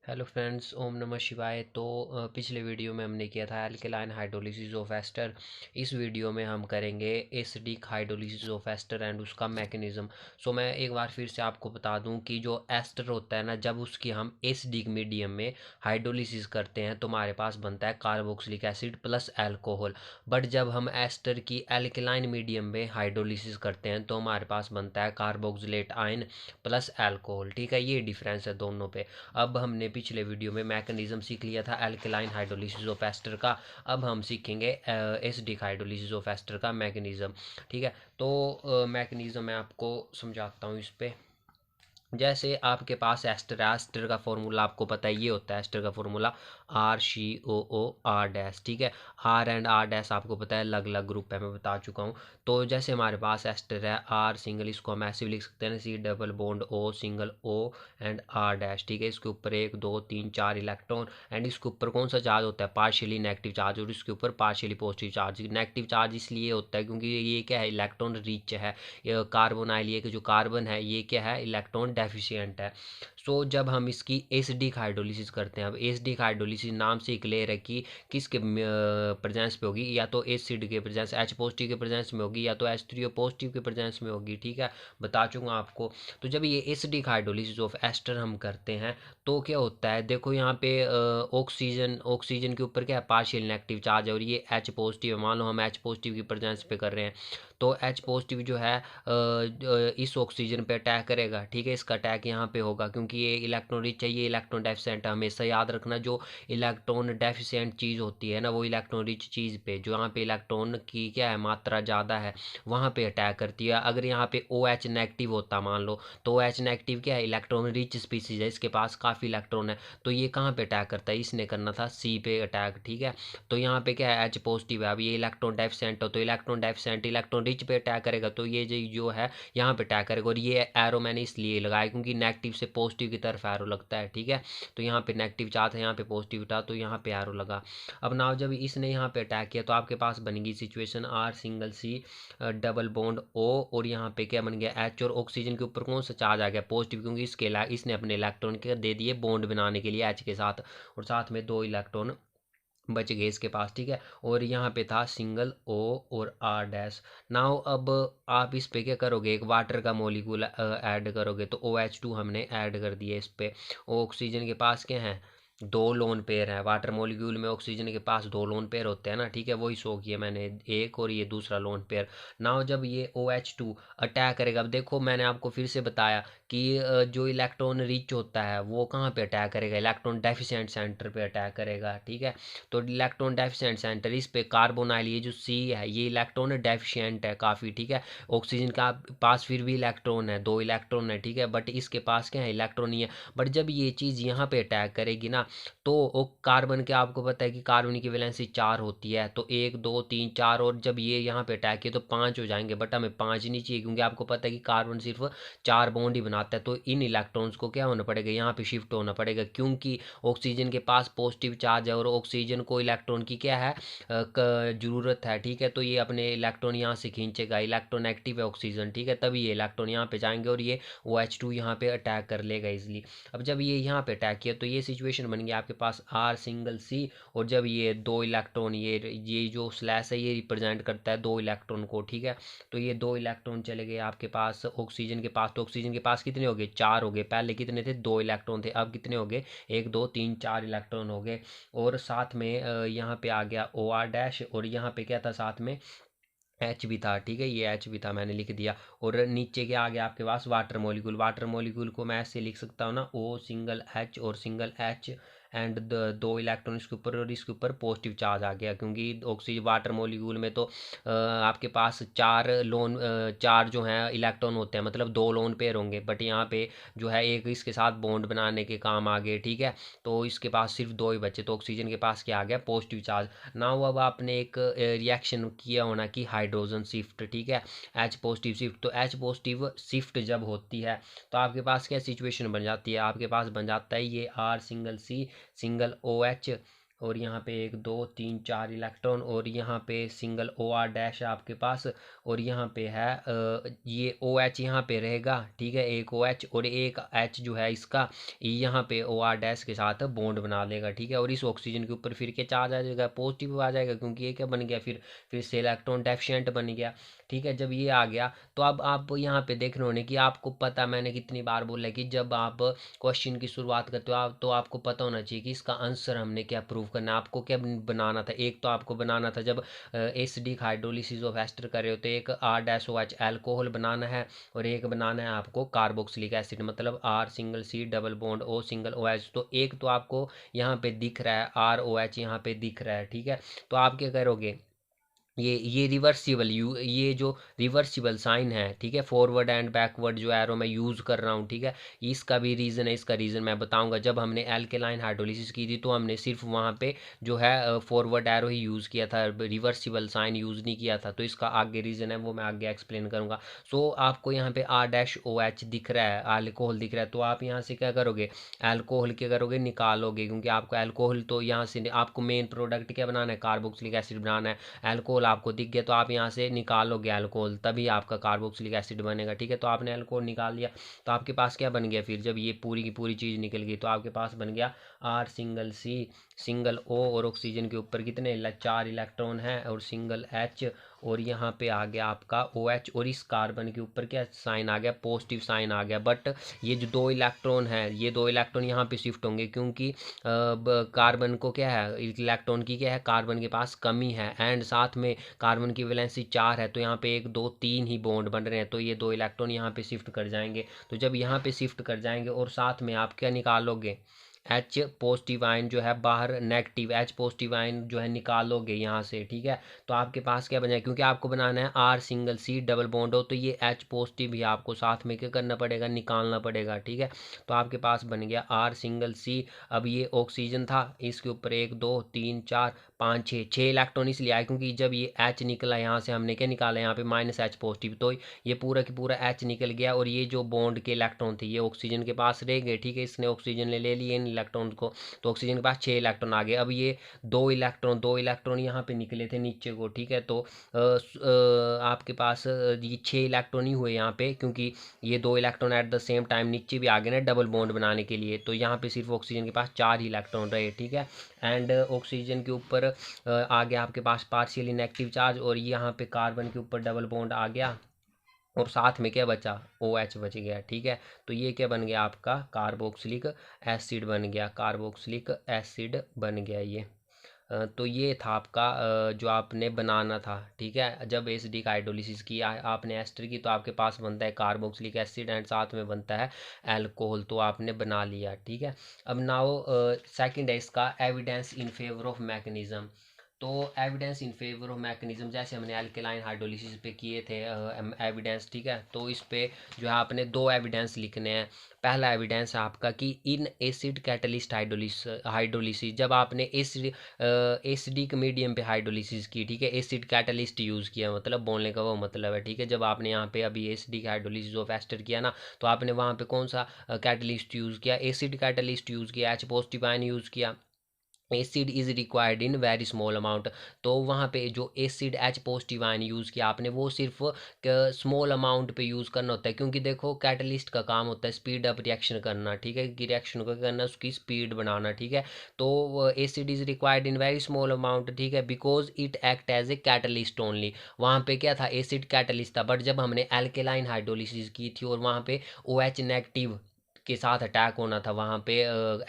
Hello friends, ओम नमः शिवाय। तो पिछले वीडियो में हमने किया था एल्केलाइन हाइड्रोलिसिस ऑफ एस्टर। इस वीडियो में हम करेंगे acidic hydrolysis of ester and उसका मैकेनिज्म। सो मैं एक बार फिर से आपको बता दूं कि जो एस्टर होता है ना, जब उसकी हम एसिडिक मीडियम में हाइड्रोलिसिस करते हैं तो हमारे पास बनता है carboxylic acid plus alcohol. But जब हम एस्टर की एल्केलाइन मीडियम में हाइड्रोलिसिस करते हैं तो हमारे पास बनता है कार्बोक्सिलेट आयन प्लस अल्कोहल। ठीक है, ये डिफरेंस है दोनों पे। अब हमने पिछले वीडियो में मैकेनिज्म सीख लिया था एल्केलाइन हाइड्रोलिसिस ऑफ एस्टर का। अब हम सीखेंगे एसिडिक हाइड्रोलिसिस ऑफ एस्टर का मैकेनिज्म। ठीक है, तो मैकेनिज्म मैं आपको समझाता हूँ इस पे। जैसे आपके पास एस्टर है, एस्टर का फॉर्मूला आपको पता है, ये होता है एस्टर का फॉर्मूला RCOO R डैश। ठीक है, आर एंड आर डैश आपको पता है अलग अलग ग्रुप है, मैं बता चुका हूँ। तो जैसे हमारे पास एस्टर है आर सिंगल, इसको हम ऐसे भी लिख सकते हैं C double bond O single O and R dash. ठीक है, इसके ऊपर 1 2 3 4 इलेक्ट्रॉन एंड इसके ऊपर कौन सा चार्ज होता है, पार्शियली नेगेटिव चार्ज, और इसके ऊपर partially positive charge. Negative charge इसलिए होता है क्योंकि ये क्या है, इलेक्ट्रॉन रिच है। कार्बन आइल, ये कि जो कार्बन है ये क्या है, इलेक्ट्रॉन डेफिशिएंट है। सो जब हम इसकी एसिडिक हाइड्रोलिसिस करते हैं, अब एसिडिक हाइड्रोलिसिस नाम से क्लियर है कि किसके प्रेजेंस पे होगी, या तो एसिड के प्रेजेंस H पॉजिटिव के प्रेजेंस में होगी या तो H3O पॉजिटिव के प्रेजेंस में होगी। ठीक है, बता चूँगा आपको। तो जब ये एसिडिक हाइड्रोलिसिस ऑफ एस्टर हम करते हैं तो क्या होता है, देखो यहाँ पे ऑक्सीजन ऑक्सीजन के ऊपर क्या है, पार्शियल नेगेटिव चार्ज है और ये H पॉजिटिव है। मान लो हम H पॉजिटिव की प्रेजेंस पे कर रहे हैं तो H पॉजिटिव जो है इस ऑक्सीजन पे अटैक करेगा। ठीक है, इसका अटैक यहाँ पे होगा क्योंकि ये इलेक्ट्रॉन रिच है, ये इलेक्ट्रॉन डेफिशिएंट है। हमेशा याद रखना, जो इलेक्ट्रॉन डेफिशिएंट चीज़ होती है ना, वो इलेक्ट्रॉन रिच चीज़ पे, जो यहाँ पे इलेक्ट्रॉन की क्या है मात्रा ज़्यादा है, वहाँ पे अटैक करती है। अगर यहाँ पे OH नेगेटिव होता मान लो, तो OH नेगेटिव क्या है, इलेक्ट्रॉन रिच स्पीसीज है, इसके पास काफ़ी इलेक्ट्रॉन है, तो ये कहाँ पे अटैक करता है, इसने करना था C पे अटैक। ठीक है, तो यहाँ पे क्या है, H पॉजिटिव है, अब ये इलेक्ट्रॉन डेफिशिएंट हो तो इलेक्ट्रॉन डेफिशिएंट इलेक्ट्रॉन रिच पे अटैक करेगा, तो ये जो है यहाँ पे अटैक करेगा। और ये एरो मैंने इसलिए लगाया क्योंकि नेगेटिव से पॉजिटिव की तरफ एरो लगता है। ठीक है, तो यहाँ पे नेगेटिव चार्ज है, यहाँ पे पॉजिटिव था, तो यहाँ पे एरो लगा। अब नाउ जब इसने यहाँ पे अटैक किया तो आपके पास बनेगी situation R single C double bond O, और यहाँ पे क्या बन गया H, और ऑक्सीजन के ऊपर कौन सा चार्ज आ गया, पॉजिटिव, क्योंकि इसने अपने इलेक्ट्रॉन के दे दिए बॉन्ड बनाने के लिए H के साथ, और साथ में 2 इलेक्ट्रॉन बच गए इसके पास। ठीक है, और यहाँ पे था सिंगल O और R डैश। नाउ अब आप इस पे क्या करोगे, एक वाटर का मॉलिक्यूल ऐड करोगे, तो OH2 हमने ऐड कर दिया इस पे। ऑक्सीजन के पास क्या है, 2 लोन पेयर है। वाटर मॉलिक्यूल में ऑक्सीजन के पास 2 लोन पेयर होते हैं ना। ठीक है, वही शो किया मैंने, एक और ये दूसरा लोन पेयर। नाउ जब ये OH2 अटैक करेगा, अब देखो मैंने आपको फिर से बताया कि जो इलेक्ट्रॉन रिच होता है वो कहाँ पे अटैक करेगा, इलेक्ट्रॉन डेफिशिएंट सेंटर पे अटैक करेगा। ठीक है, तो इलेक्ट्रॉन डेफिशिएंट सेंटर, इस पे कार्बोनाइल, ये जो C है ये इलेक्ट्रॉन डेफिशिएंट है काफ़ी। ठीक है, ऑक्सीजन का पास फिर भी इलेक्ट्रॉन है, 2 इलेक्ट्रॉन है। ठीक है, बट इसके पास क्या है, इलेक्ट्रॉन नहीं है। बट जब ये चीज़ यहाँ पे अटैक करेगी ना, तो वो कार्बन के, आपको पता है कि कार्बन की वैलेंसी 4 होती है, तो 1 2 3 4, और जब ये यहाँ पे अटैक किए तो 5 हो जाएंगे। बट हमें 5 नहीं चाहिए क्योंकि आपको पता है कि कार्बन सिर्फ 4 बॉन्ड ही बनाता है, तो इन इलेक्ट्रॉन्स को क्या होना पड़ेगा, यहाँ पे शिफ्ट होना पड़ेगा, क्योंकि ऑक्सीजन के पास पॉजिटिव चार्ज है और ऑक्सीजन को इलेक्ट्रॉन की क्या है, ज़रूरत है। ठीक है, तो ये अपने इलेक्ट्रॉन यहाँ से खींचेगा, इलेक्ट्रॉन एक्टिव है ऑक्सीजन। ठीक है, तभी ये इलेक्ट्रॉन यहाँ पे जाएंगे और ये OH2 यहाँ पे अटैक कर लेगा इजली। अब जब ये यहाँ पे अटैक किया तो ये सिचुएशन बन गया आपके पास R सिंगल C, और जब ये 2 इलेक्ट्रॉन, ये जो स्लैश है ये रिप्रेजेंट करता है 2 इलेक्ट्रॉन को। ठीक है, तो ये 2 इलेक्ट्रॉन चले गए आपके पास ऑक्सीजन के पास, तो ऑक्सीजन के पास कितने हो गए, 4 हो गए। पहले कितने थे, 2 इलेक्ट्रॉन थे, अब कितने हो गए, 1 2 3 4 इलेक्ट्रॉन हो गए। और साथ में यहाँ पे आ गया OR डैश, और यहाँ पे क्या था साथ में, H भी था। ठीक है, ये H भी था, मैंने लिख दिया। और नीचे क्या आ गया आपके पास, वाटर मॉलिक्यूल। वाटर मॉलिक्यूल को मैं ऐसे लिख सकता हूँ ना, O सिंगल H और सिंगल H एंड 2 इलेक्ट्रॉन इसके ऊपर, और इसके ऊपर पॉजिटिव चार्ज आ गया क्योंकि ऑक्सीजन वाटर मॉलिक्यूल में तो आपके पास 4 जो हैं इलेक्ट्रॉन होते हैं, मतलब 2 लोन पेयर होंगे। बट यहाँ पे जो है एक इसके साथ बॉन्ड बनाने के काम आ गए। ठीक है, तो इसके पास सिर्फ 2 ही बचे, तो ऑक्सीजन के पास क्या आ गया, पॉजिटिव चार्ज। नाउ अब आपने एक रिएक्शन किया होना कि हाइड्रोजन शिफ्ट। ठीक है, H पॉजिटिव शिफ्ट, तो H पॉजिटिव शिफ्ट जब होती है तो आपके पास क्या सिचुएशन बन जाती है, आपके पास बन जाता है ये R single C single OH और यहाँ पे 1 2 3 4 इलेक्ट्रॉन, और यहाँ पे सिंगल OR डैश है आपके पास, और यहाँ पे है ये OH यहाँ पे रहेगा, ठीक है, एक OH और एक H जो है इसका यहाँ पे OR डैश के साथ बॉन्ड बना लेगा, ठीक है। और इस ऑक्सीजन के ऊपर फिर क्या चार्ज आ जाएगा, पॉजिटिव आ जाएगा, क्योंकि ये क्या बन गया, फिर से इलेक्ट्रॉन डेफिशिएंट बन गया, ठीक है। जब ये आ गया तो अब आप यहाँ पे देख रहे होने कि आपको पता, मैंने कितनी बार बोला कि जब आप क्वेश्चन की शुरुआत करते हो आप, तो आपको पता होना चाहिए कि इसका आंसर हमने क्या प्रूव करना है, आपको क्या बनाना था। एक तो आपको बनाना था जब एसिडिक हाइड्रोलिसिस ऑफ एस्टर कर रहे हो तो एक R-OH एल्कोहल बनाना है, और एक बनाना है आपको कार्बोक्सिलिक एसिड, मतलब R single C double bond O single OH। तो एक तो आपको यहाँ पे दिख रहा है R-OH यहाँ पे दिख रहा है, ठीक है। तो आप क्या करोगे, ये रिवर्सिबल ये जो रिवर्सिबल साइन है, ठीक है, फॉरवर्ड एंड बैकवर्ड जो एरो मैं यूज़ कर रहा हूँ, ठीक है, इसका भी रीज़न है। इसका रीज़न मैं बताऊंगा। जब हमने एल्केलाइन हाइड्रोलिसिस की थी तो हमने सिर्फ वहाँ पे जो है फॉरवर्ड एरो ही यूज़ किया था, रिवर्सिबल साइन यूज़ नहीं किया था। तो इसका आगे रीज़न है, वो मैं आगे एक्सप्लेन करूँगा। सो आपको यहाँ पे R-OH दिख रहा है, अल्कोहल दिख रहा है, तो आप यहाँ से क्या करोगे, अल्कोहल क्या करोगे, निकालोगे, क्योंकि आपको अल्कोहल तो यहाँ से आपको मेन प्रोडक्ट क्या बनाना है, कार्बोक्सिलिक एसिड बनाना है। अल्कोहल आपको दिख गया तो आप यहाँ से निकालोगे अल्कोहल, तभी आपका कार्बोक्सिलिक एसिड बनेगा, ठीक है। तो आपने अल्कोहल निकाल लिया, तो आपके पास क्या बन गया, फिर जब ये पूरी की पूरी चीज़ निकल गई तो आपके पास बन गया R single C single O, और ऑक्सीजन के ऊपर कितने 4 इलेक्ट्रॉन हैं, और सिंगल H, और यहाँ पे आ गया आपका OH, और इस कार्बन के ऊपर क्या साइन आ गया, पॉजिटिव साइन आ गया। बट ये जो 2 इलेक्ट्रॉन है, ये 2 इलेक्ट्रॉन यहाँ पे शिफ्ट होंगे, क्योंकि कार्बन को क्या है, इलेक्ट्रॉन की क्या है, कार्बन के पास कमी है, एंड साथ में कार्बन की वैलेंसी 4 है, तो यहाँ पे 1 2 3 ही बॉन्ड बन रहे हैं, तो ये 2 इलेक्ट्रॉन यहाँ पे शिफ्ट कर जाएंगे। तो जब यहाँ पे शिफ्ट कर जाएंगे और साथ में आप क्या निकालोगे, H पॉजिटिव आयन जो है बाहर, नेगेटिव H पॉजिटिव आयन जो है निकालोगे यहाँ से, ठीक है। तो आपके पास क्या बना है, क्योंकि आपको बनाना है R single C double bond हो, तो ये H पॉजिटिव भी आपको साथ में क्या करना पड़ेगा, निकालना पड़ेगा, ठीक है। तो आपके पास बन गया R सिंगल C। अब ये ऑक्सीजन था, इसके ऊपर 1 2 3 4 5 6 इलेक्ट्रॉन इसलिए आए क्योंकि जब ये H निकला यहाँ से हमने क्या निकाला, यहाँ पे -H पॉजिटिव, तो ये पूरा की पूरा H निकल गया, और ये जो बॉन्ड के इलेक्ट्रॉन थे ये ऑक्सीजन के पास रह गए, ठीक है। इसने ऑक्सीजन ले लिए इन इलेक्ट्रॉन को, तो ऑक्सीजन के पास 6 इलेक्ट्रॉन आ गए। अब ये 2 इलेक्ट्रॉन यहाँ पे निकले थे नीचे को, ठीक है। तो आपके पास ये 6 इलेक्ट्रॉन ही हुए यहाँ पे, क्योंकि ये 2 electron at the same time नीचे भी आ गए ना डबल बॉन्ड बनाने के लिए, तो यहाँ पे सिर्फ ऑक्सीजन के पास 4 ही इलेक्ट्रॉन रहे, ठीक है। एंड ऑक्सीजन के ऊपर आ गया आपके पास पार्शियली नेगेटिव चार्ज, और यहाँ पे कार्बन के ऊपर डबल बॉन्ड आ गया, और साथ में क्या बचा, OH बच गया, ठीक है। तो ये क्या बन गया आपका, कार्बोक्सिलिक एसिड बन गया, कार्बोक्सिलिक एसिड बन गया ये। तो ये था आपका जो आपने बनाना था, ठीक है। जब एसिडिक हाइड्रोलिसिस की आपने एस्टर की, तो आपके पास बनता है कार्बोक्सिलिक एसिड एंड साथ में बनता है अल्कोहल, तो आपने बना लिया, ठीक है। अब नाउ सेकंड है इसका evidence in favour of mechanism. तो evidence in favour of mechanism, जैसे हमने एल्केलाइन हाइड्रोलिसिस पे किए थे एविडेंस, ठीक है। तो इस पे जो है आपने 2 एविडेंस लिखने हैं। पहला एविडेंस है आपका कि इन एसिड कैटलिस्ट हाइड्रोलिसिस, जब आपने एसिडिक मीडियम पे हाइड्रोलिसिस की, ठीक है, एसिड कैटलिस्ट यूज़ किया, मतलब बोलने का वो मतलब है, ठीक है। जब आपने यहाँ पे अभी एसिडिक हाइड्रोलिसिस ऑफ एस्टर किया ना, तो आपने वहाँ पे कौन सा कैटलिस्ट यूज़ किया, एसिड कैटलिस्ट यूज़ किया, H पॉजिटिव आयन यूज़ किया। Acid is required in very small amount, तो वहाँ पे जो acid H positive ion use किया आपने, वो सिर्फ स्मॉल अमाउंट पे यूज़ करना होता है, क्योंकि देखो कैटलिस्ट का काम होता है स्पीड अप रिएक्शन करना, ठीक है, कि रिएक्शन को करना, उसकी स्पीड बनाना, ठीक है। तो acid is required in very small amount, ठीक है, because it act as a catalyst only. वहाँ पे क्या था, एसिड कैटलिस्ट था, बट जब हमने एल्केलाइन हाइड्रोलिसिस की थी और वहाँ पे OH नेगेटिव के साथ अटैक होना था वहाँ पे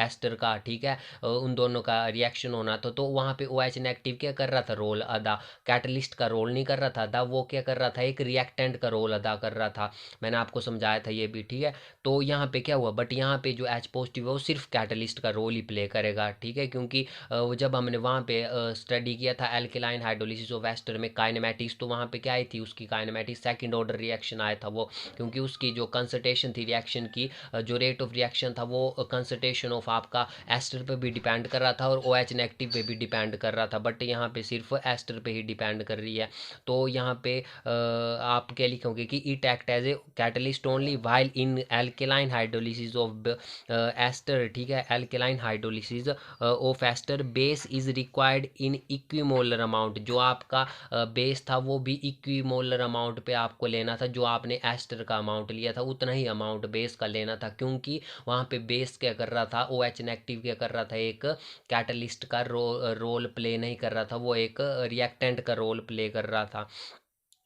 एस्टर का, ठीक है, उन दोनों का रिएक्शन होना था, तो वहाँ पे OH नेगेटिव क्या कर रहा था, रोल अदा, कैटलिस्ट का रोल नहीं कर रहा था अदा, वो क्या कर रहा था, एक रिएक्टेंट का रोल अदा कर रहा था। मैंने आपको समझाया था ये भी, ठीक है। तो यहाँ पे क्या हुआ, बट यहाँ पे जो H पॉजिटिव है वो सिर्फ कैटलिस्ट का रोल ही प्ले करेगा, ठीक है, क्योंकि जब हमने वहाँ पे स्टडी किया था एल्केलाइन हाइड्रोलिसिस ऑफ एस्टर में काइनेमेटिक्स, तो वहाँ पे क्या आई थी उसकी काइनेमेटिक्स, सेकंड ऑर्डर रिएक्शन आया था वो, क्योंकि उसकी जो कंसंट्रेशन थी रिएक्शन की, जो रेट ऑफ रिएक्शन था वो कंसंट्रेशन ऑफ आपका एस्टर पे भी डिपेंड कर रहा था और OH नेगेटिव पे भी डिपेंड कर रहा था, बट यहाँ पे सिर्फ एस्टर पे ही डिपेंड कर रही है। तो यहाँ पे आप क्या लिखोगे कि it act as a catalyst only while in alkaline hydrolysis of ester, ठीक है, alkaline hydrolysis of ester base is required in equimolar amount. जो आपका बेस था वो भी इक्विमोलर अमाउंट पे आपको लेना था, जो आपने एस्टर का अमाउंट लिया था उतना ही अमाउंट बेस का लेना था, क्योंकि वहाँ पे बेस क्या कर रहा था, OH नेगेटिव क्या कर रहा था, एक कैटलिस्ट का रोल प्ले नहीं कर रहा था, वो एक रिएक्टेंट का रोल प्ले कर रहा था।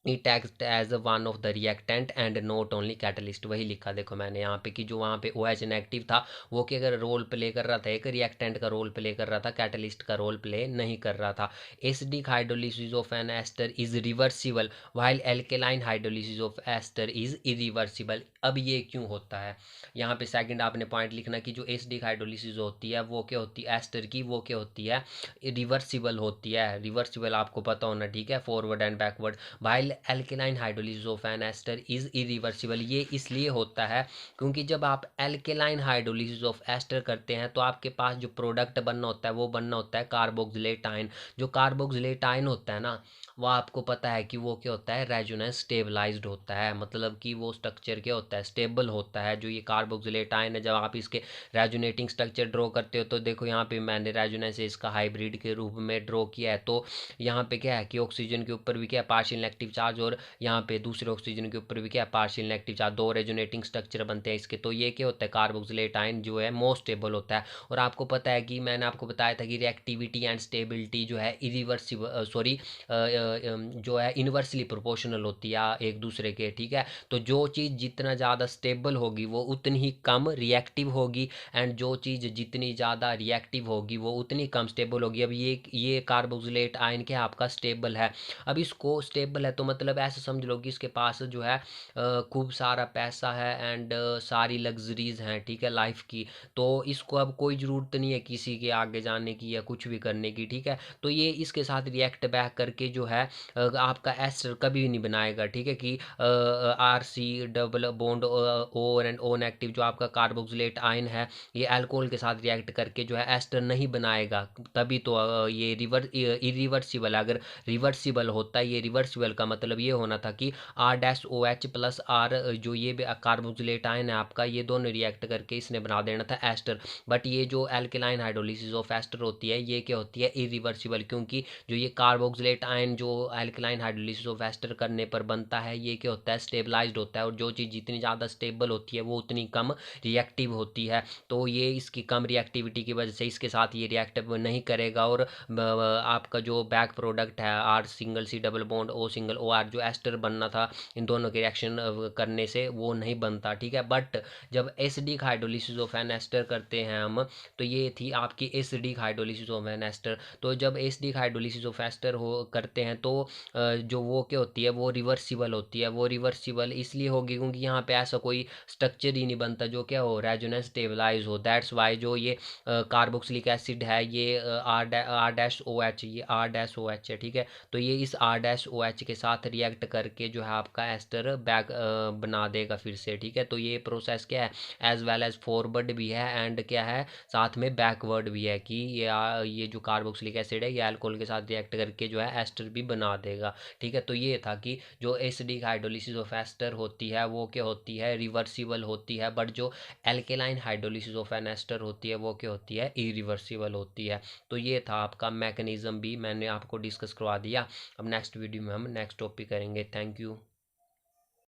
It act as one of the reactant and not only catalyst. वही लिखा देखो मैंने यहाँ पे कि जो वहाँ पे OH नेगेटिव था वो क्या अगर रोल प्ले कर रहा था, एक रिएक्टेंट का रोल प्ले कर रहा था, कैटलिस्ट का रोल प्ले नहीं कर रहा था। Acidic hydrolysis of an ester is reversible while alkaline hydrolysis of ester is irreversible. अब ये क्यों होता है, यहाँ पे सेकंड आपने पॉइंट लिखना कि जो एसिडिक हाइड्रोलिसिस होती है वो क्या होती है, एस्टर की, वो क्या होती है, रिवर्सिबल होती है। रिवर्सिबल आपको पता होना, ठीक है, forward and backward. While alkaline hydrolysis of an ester is irreversible, ये इसलिए होता है क्योंकि जब आप एल्केलाइन हाइड्रोलिसिस ऑफ एस्टर करते हैं तो आपके पास जो प्रोडक्ट बनना होता है वो बनना होता है कार्बोक्सिलेट आयन। जो कार्बोक्सिलेट आयन होता है ना, वो आपको पता है कि वो क्या होता है, रेजोनेंस स्टेबलाइज्ड होता है, मतलब कि वो स्ट्रक्चर क्या होता है, स्टेबल होता है। जो ये कार्बोक्सिलेट आयन है, जब आप इसके रेजोनेटिंग स्ट्रक्चर ड्रॉ करते हो तो देखो यहाँ पे मैंने रेजोनेंस इसका हाइब्रिड के रूप में ड्रॉ किया है। तो यहाँ पे क्या है कि ऑक्सीजन के ऊपर भी क्या है, पार्शियल नेगेटिव चार्ज, और यहाँ पे दूसरे ऑक्सीजन के ऊपर भी क्या है, पार्शियल नेगेटिव चार्ज। दो रेजोनेटिंग स्ट्रक्चर बनते हैं इसके। तो ये क्या होता है, कार्बोक्सिलेट आयन जो है मोस्ट स्टेबल होता है। और आपको पता है कि मैंने आपको बताया था कि रिएक्टिविटी एंड स्टेबिलिटी जो है इरिवर्सिबल सॉरी जो है इन्वर्सली प्रोपोर्शनल होती है एक दूसरे के, ठीक है। तो जो चीज़ जितना ज़्यादा स्टेबल होगी वो उतनी ही कम रिएक्टिव होगी, एंड जो चीज़ जितनी ज़्यादा रिएक्टिव होगी वो उतनी कम स्टेबल होगी। अब ये कार्बोक्सिलेट आयन क्या आपका स्टेबल है। अब इसको स्टेबल है तो मतलब ऐसा समझ लो कि इसके पास जो है खूब सारा पैसा है एंड सारी लग्जरीज हैं, ठीक है, लाइफ की। तो इसको अब कोई ज़रूरत नहीं है किसी के आगे जाने की या कुछ भी करने की, ठीक है। तो ये इसके साथ रिएक्ट बैक करके जो है आपका एस्टर कभी नहीं बनाएगा, ठीक है, कि RC double bond O and O negative जो आपका कार्बोक्सिलेट आयन है ये अल्कोहल के साथ रिएक्ट करके जो है एस्टर नहीं बनाएगा। तभी तो ये इरिवर्सिबल, अगर रिवर्सिबल होता है, ये रिवर्सिबल का मतलब ये होना था कि R-OH प्लस R जो ये कार्बोक्सिलेट आयन है आपका, ये दोनों रिएक्ट करके इसने बना देना था एस्टर। बट ये जो एल्केलाइन हाइड्रोलिसिस ऑफ एस्टर होती है ये क्या होती है, इरिवर्सिबल, क्योंकि जो ये कार्बोक्सिलेट आयन जो एल्केलाइन हाइड्रोलिसिस ऑफ एस्टर करने पर बनता है ये क्या होता है, स्टेबलाइज्ड होता है। और जो चीज़ जितनी ज़्यादा स्टेबल होती है वो उतनी कम रिएक्टिव होती है। तो ये इसकी कम रिएक्टिविटी की वजह से इसके साथ ये रिएक्ट नहीं करेगा, और आपका जो बैक प्रोडक्ट है R∪C डबल बॉन्ड O∪OR जो एस्टर बनना था इन दोनों के रिएक्शन करने से वो नहीं बनता, ठीक है। बट जब acidic hydrolysis of an ester करते हैं हम, तो ये थी आपकी acidic hydrolysis of an ester. तो जब एसिडिक हाइड्रोलिसिस ऑफ एस्टर हो करते हैं तो जो वो क्या होती है, वो रिवर्सिबल होती है। वो रिवर्सिबल इसलिए होगी क्योंकि यहाँ पे ऐसा कोई स्ट्रक्चर ही नहीं बनता जो क्या हो, रेजोनेंस स्टेबलाइज हो। दैट्स वाई जो ये कार्बोक्सिलिक एसिड है ये R-OH, ये R-OH है, ठीक है। तो ये इस R-OH के साथ रिएक्ट करके जो है आपका एस्टर बैक बना देगा फिर से, ठीक है। तो ये प्रोसेस क्या है, एज वेल एज फॉरवर्ड भी है एंड क्या है साथ में बैकवर्ड भी है, कि ये जो कार्बोक्सिलिक एसिड है ये अल्कोहल के साथ रिएक्ट करके जो है एस्टर भी बना देगा, ठीक है। तो ये था कि जो एसिडिक हाइड्रोलिसिस ऑफ एस्टर होती है वो क्या होती है, रिवर्सिबल होती है। बट जो alkaline hydrolysis of an ester होती है वो क्या होती है, इरिवर्सिबल होती है। तो ये था आपका मैकेनिज्म भी मैंने आपको डिस्कस करवा दिया। अब नेक्स्ट वीडियो में हम नेक्स्ट टॉपिक करेंगे। Thank you.